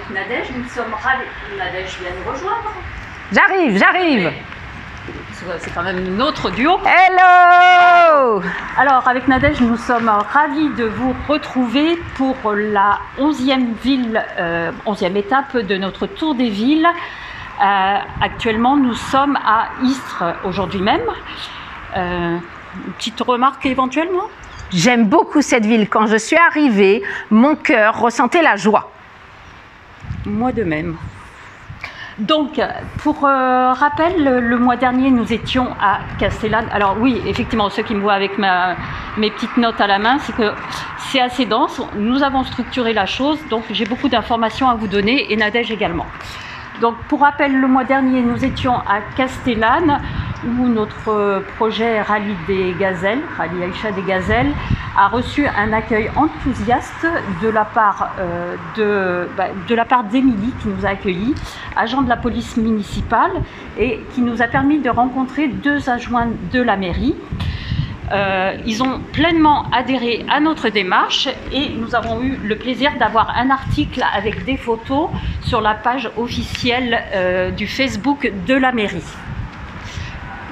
avec Nadège, nous sommes ravis. Nadège vient nous rejoindre. J'arrive. C'est quand même notre duo. Hello! Alors, avec Nadège, nous sommes ravis de vous retrouver pour la 11e étape de notre Tour des villes. Actuellement, nous sommes à Istres aujourd'hui même. Une petite remarque éventuellement? J'aime beaucoup cette ville. Quand je suis arrivée, mon cœur ressentait la joie. Moi de même. Donc, pour rappel, le mois dernier, nous étions à Castellane. Alors oui, effectivement, ceux qui me voient avec mes petites notes à la main, c'est que c'est assez dense. Nous avons structuré la chose, donc j'ai beaucoup d'informations à vous donner, et Nadège également. Donc, pour rappel, le mois dernier, nous étions à Castellane, où notre projet Rallye des Gazelles, Rallye Aïcha des Gazelles, a reçu un accueil enthousiaste de la part d'Émilie, qui nous a accueillis, agent de la police municipale, et qui nous a permis de rencontrer 2 adjoints de la mairie. Ils ont pleinement adhéré à notre démarche et nous avons eu le plaisir d'avoir un article avec des photos sur la page officielle du Facebook de la mairie.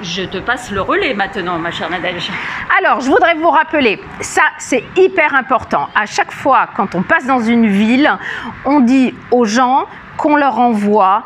Je te passe le relais maintenant, ma chère Nadège. Alors, je voudrais vous rappeler, ça c'est hyper important. À chaque fois, quand on passe dans une ville, on dit aux gens qu'on leur envoie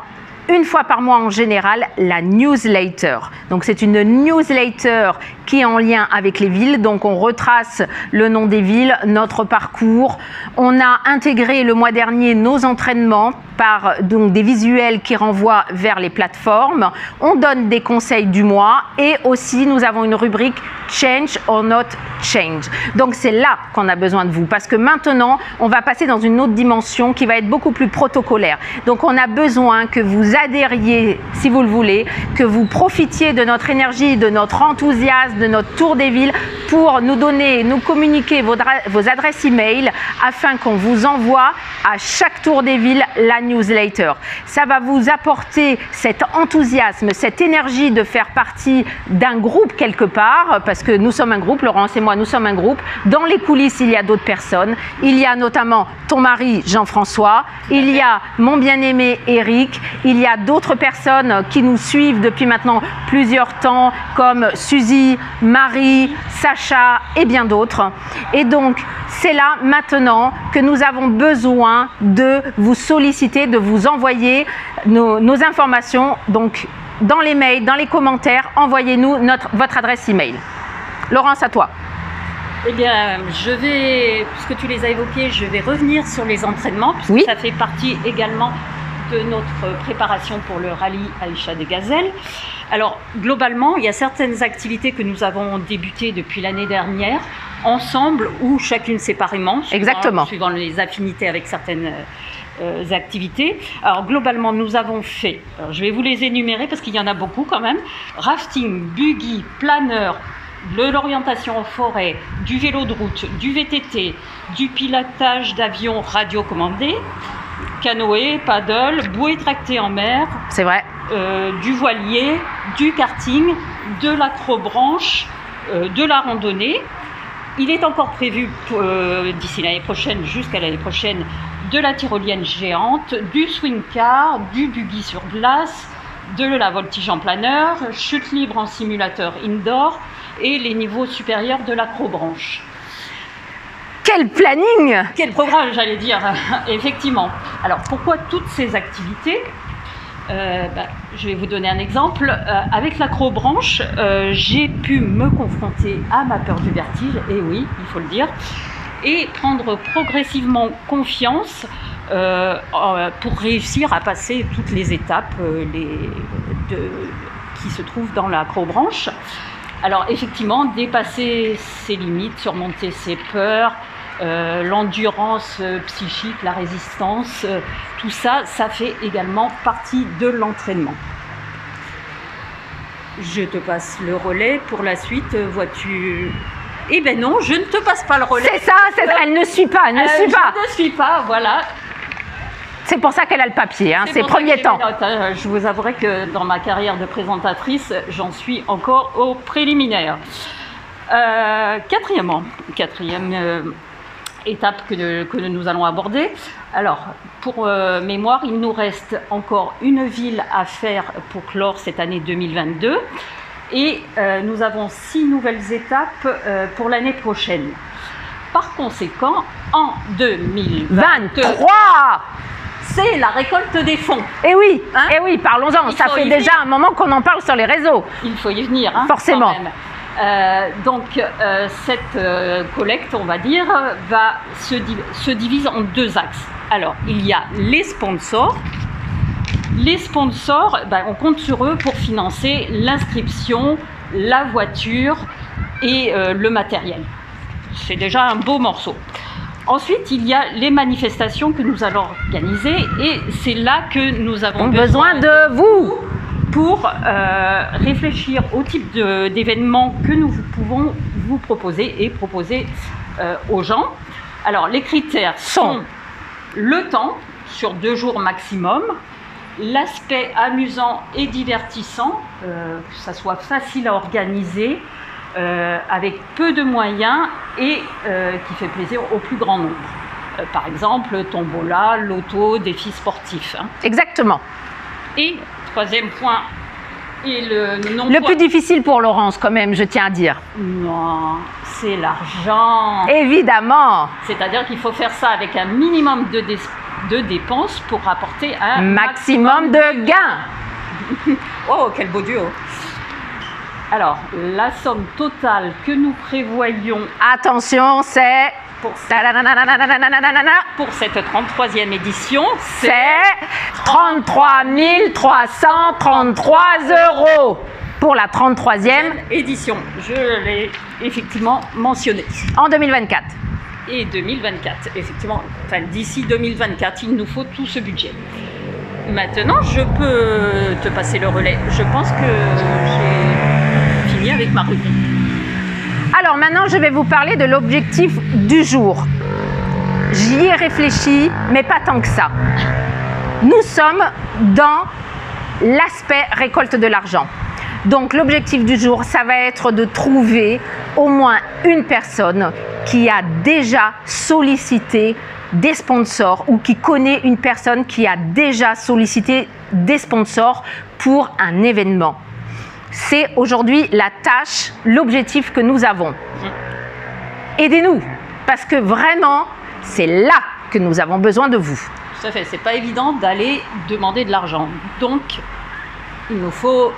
une fois par mois en général la newsletter. Donc c'est une newsletter qui est en lien avec les villes. Donc on retrace le nom des villes, notre parcours. On a intégré le mois dernier nos entraînements par donc des visuels qui renvoient vers les plateformes. On donne des conseils du mois et aussi nous avons une rubrique Change or Not Change. Donc c'est là qu'on a besoin de vous parce que maintenant on va passer dans une autre dimension qui va être beaucoup plus protocolaire. Donc on a besoin que vous adhériez, si vous le voulez, que vous profitiez de notre énergie, de notre enthousiasme, de notre tour des villes pour nous donner, nous communiquer vos adresses e-mail afin qu'on vous envoie à chaque tour des villes la newsletter. Ça va vous apporter cet enthousiasme, cette énergie de faire partie d'un groupe quelque part, parce que nous sommes un groupe, Laurence et moi, nous sommes un groupe. Dans les coulisses, il y a d'autres personnes. Il y a notamment ton mari Jean-François, il y a mon bien-aimé Eric, il y a d'autres personnes qui nous suivent depuis maintenant plusieurs temps, comme Suzy, Marie, Sacha et bien d'autres. Et donc, c'est là maintenant que nous avons besoin de vous solliciter, de vous envoyer nos informations. Donc, dans les mails, dans les commentaires, envoyez-nous votre adresse email. Laurence, à toi. Eh bien, puisque tu les as évoqués, je vais revenir sur les entraînements, puisque ça fait partie également de notre préparation pour le rallye Aïcha des Gazelles. Alors, globalement, il y a certaines activités que nous avons débutées depuis l'année dernière, ensemble ou chacune séparément, suivant les affinités avec certaines activités. Alors, globalement, nous avons fait, je vais vous les énumérer parce qu'il y en a beaucoup quand même, rafting, buggy, planeur, de l'orientation en forêt, du vélo de route, du VTT, du pilotage d'avion radiocommandé, canoë, paddle, bouée tractée en mer, c'est vrai, du voilier, du karting, de l'acrobranche, de la randonnée. Il est encore prévu d'ici l'année prochaine, jusqu'à l'année prochaine, de la tyrolienne géante, du swing car, du buggy sur glace, de la voltige en planeur, chute libre en simulateur indoor et les niveaux supérieurs de l'acrobranche. Quel planning! Quel programme, j'allais dire, effectivement. Alors, pourquoi toutes ces activités? Je vais vous donner un exemple. Avec l'acrobranche, j'ai pu me confronter à ma peur du vertige, et oui, il faut le dire, et prendre progressivement confiance pour réussir à passer toutes les étapes qui se trouvent dans l'acrobranche. Alors effectivement, dépasser ses limites, surmonter ses peurs, l'endurance psychique, la résistance, tout ça, ça fait également partie de l'entraînement. Je te passe le relais pour la suite. Vois-tu? Eh bien non, je ne te passe pas le relais. C'est ça, elle ne suit pas, elle ne suit pas. Je ne suis pas, voilà. C'est pour ça qu'elle a le papier, hein, c'est premier temps. Je vous avouerai que dans ma carrière de présentatrice, j'en suis encore au préliminaire. Quatrième étape que nous allons aborder. Alors, pour mémoire, il nous reste encore une ville à faire pour clore cette année 2022. Et nous avons 6 nouvelles étapes pour l'année prochaine. Par conséquent, en 2023, c'est la récolte des fonds. Et oui, hein? Et oui, parlons-en. Ça fait déjà un moment qu'on en parle sur les réseaux. Il faut y venir, hein, forcément. Donc, cette collecte, on va dire, se divise en 2 axes. Alors, il y a les sponsors. Les sponsors, on compte sur eux pour financer l'inscription, la voiture et le matériel. C'est déjà un beau morceau. Ensuite, il y a les manifestations que nous allons organiser et c'est là que nous avons besoin de vous pour réfléchir au type d'événements que nous pouvons vous proposer et proposer aux gens. Alors, les critères sont le temps, sur 2 jours maximum, l'aspect amusant et divertissant, que ça soit facile à organiser, avec peu de moyens et qui fait plaisir au plus grand nombre. Par exemple, tombola, loto, défis sportifs. Hein. Exactement. Et 3e point, et le plus difficile pour Laurence quand même, je tiens à dire. Non, c'est l'argent. Évidemment. C'est-à-dire qu'il faut faire ça avec un minimum de dépenses pour rapporter un maximum de gains. Oh, quel beau duo. Alors, la somme totale que nous prévoyons... Attention, c'est... Pour cette 33e édition, c'est 33 333 € pour la 33e édition. Je l'ai effectivement mentionné. En 2024. Et 2024, effectivement. Enfin, d'ici 2024, il nous faut tout ce budget. Maintenant, je peux te passer le relais. Je pense que j'ai fini avec ma rubrique. Alors maintenant, je vais vous parler de l'objectif du jour. J'y ai réfléchi, mais pas tant que ça. Nous sommes dans l'aspect récolte de l'argent. Donc l'objectif du jour, ça va être de trouver au moins une personne qui a déjà sollicité des sponsors ou qui connaît une personne qui a déjà sollicité des sponsors pour un événement. C'est aujourd'hui la tâche, l'objectif que nous avons. Aidez-nous, parce que vraiment, c'est là que nous avons besoin de vous. Tout à fait, c'est pas évident d'aller demander de l'argent. Donc, il nous faut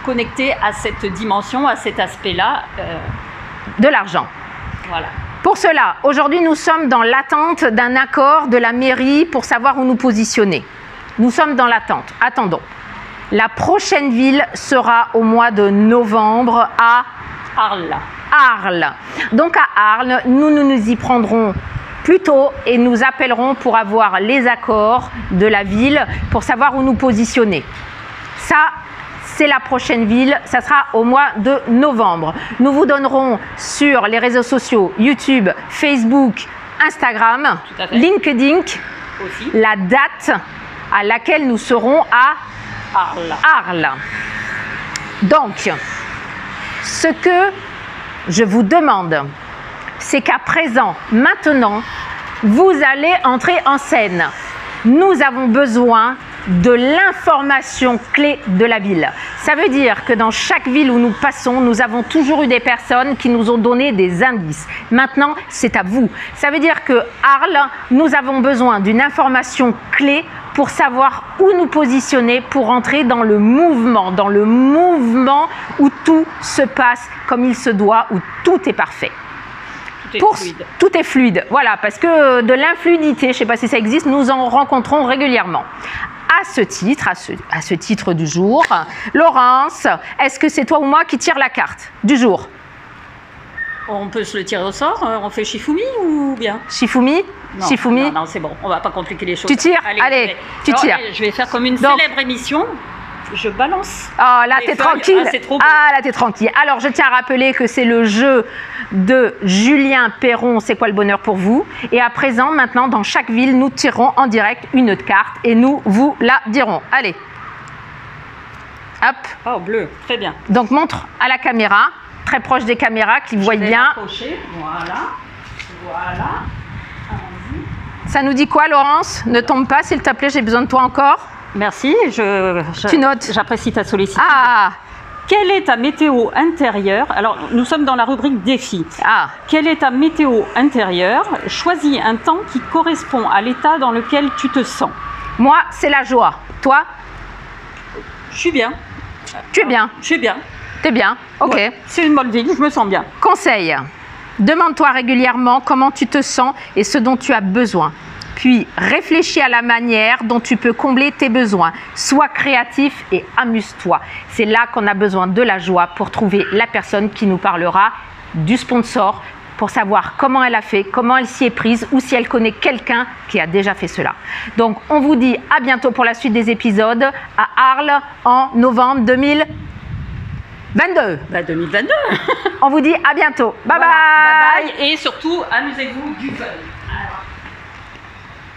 connecter à cette dimension, à cet aspect-là. De l'argent. Voilà. Pour cela, aujourd'hui, nous sommes dans l'attente d'un accord de la mairie pour savoir où nous positionner. Nous sommes dans l'attente. Attendons. La prochaine ville sera au mois de novembre à Arles. Arles. Donc à Arles, nous y prendrons plus tôt et nous appellerons pour avoir les accords de la ville pour savoir où nous positionner. Ça, c'est la prochaine ville, ça sera au mois de novembre. Nous vous donnerons sur les réseaux sociaux, YouTube, Facebook, Instagram, LinkedIn, aussi, la date à laquelle nous serons à Arles. Donc, ce que je vous demande, c'est qu'à présent, maintenant, vous allez entrer en scène. Nous avons besoin de l'information clé de la ville. Ça veut dire que dans chaque ville où nous passons, nous avons toujours eu des personnes qui nous ont donné des indices. Maintenant, c'est à vous. Ça veut dire que Arles, nous avons besoin d'une information clé pour savoir où nous positionner pour entrer dans le mouvement où tout se passe comme il se doit, où tout est parfait. Tout est fluide, voilà, parce que de l'influidité, je ne sais pas si ça existe, nous en rencontrons régulièrement. À ce titre du jour, Laurence, est-ce que c'est toi ou moi qui tire la carte du jour? On peut se le tirer au sort, on fait Shifumi ou bien Shifumi? Non, Shifumi? Non, c'est bon, on ne va pas compliquer les choses. Tu tires? Allez, tu tires. Je vais faire comme une célèbre émission. Je balance. Ah, là, t'es tranquille. Ah, là, t'es tranquille. Alors, je tiens à rappeler que c'est le jeu de Julien Perron, C'est quoi le bonheur pour vous? Et à présent, maintenant, dans chaque ville, nous tirerons en direct une carte et nous vous la dirons. Allez. Hop. Oh, bleu. Très bien. Donc, montre à la caméra, très proche des caméras, qui voient bien. Voilà. Voilà. Ça nous dit quoi, Laurence? Ne tombe pas, s'il te plaît, j'ai besoin de toi encore. Merci, Tu notes. J'apprécie ta sollicitude. Ah, Quelle est ta météo intérieure? Alors, nous sommes dans la rubrique défi. ah, Quelle est ta météo intérieure? Choisis un temps qui correspond à l'état dans lequel tu te sens. moi, c'est la joie. Toi, Je suis bien. tu es bien. Je suis bien. T'es bien. Ok. Ouais, c'est une bonne ville, je me sens bien. Conseil. Demande-toi régulièrement comment tu te sens et ce dont tu as besoin. Puis, réfléchis à la manière dont tu peux combler tes besoins. Sois créatif et amuse-toi. C'est là qu'on a besoin de la joie pour trouver la personne qui nous parlera du sponsor, pour savoir comment elle a fait, comment elle s'y est prise ou si elle connaît quelqu'un qui a déjà fait cela. Donc, on vous dit à bientôt pour la suite des épisodes à Arles en novembre 2022. 2022. On vous dit à bientôt. Bye Voilà, bye. bye bye. Et surtout, amusez-vous du fun.